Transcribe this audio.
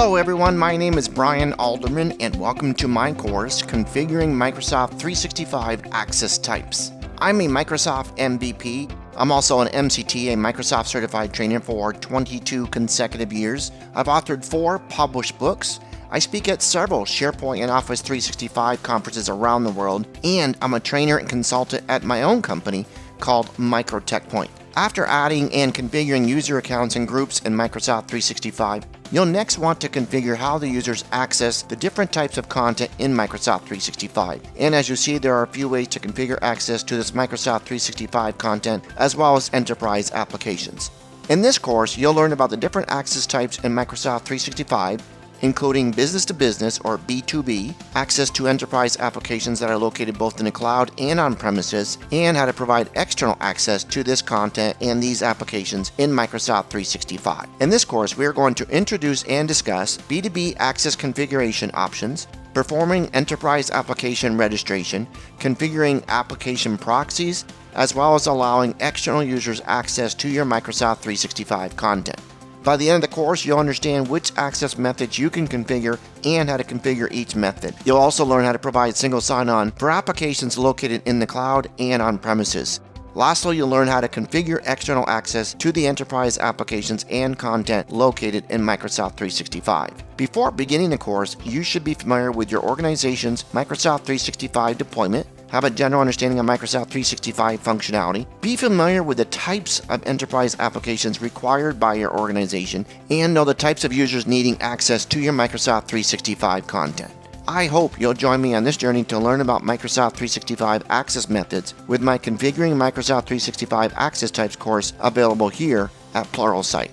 Hello everyone, my name is Brian Alderman and welcome to my course, Configuring Microsoft 365 Access Types. I'm a Microsoft MVP. I'm also an MCT, a Microsoft Certified Trainer for 22 consecutive years. I've authored 4 published books. I speak at several SharePoint and Office 365 conferences around the world, and I'm a trainer and consultant at my own company called MicroTechPoint. After adding and configuring user accounts and groups in Microsoft 365, you'll next want to configure how the users access the different types of content in Microsoft 365. And as you see, there are a few ways to configure access to this Microsoft 365 content as well as enterprise applications. In this course, you'll learn about the different access types in Microsoft 365, including business-to-business or B2B, access to enterprise applications that are located both in the cloud and on-premises, and how to provide external access to this content and these applications in Microsoft 365. In this course, we are going to introduce and discuss B2B access configuration options, performing enterprise application registration, configuring application proxies, as well as allowing external users access to your Microsoft 365 content. By the end of the course, you'll understand which access methods you can configure and how to configure each method. You'll also learn how to provide single sign-on for applications located in the cloud and on premises. Lastly, you'll learn how to configure external access to the enterprise applications and content located in Microsoft 365. Before beginning the course, you should be familiar with your organization's Microsoft 365 deployment, have a general understanding of Microsoft 365 functionality, be familiar with the types of enterprise applications required by your organization, and know the types of users needing access to your Microsoft 365 content. I hope you'll join me on this journey to learn about Microsoft 365 access methods with my Configuring Microsoft 365 Access Types course available here at Pluralsight.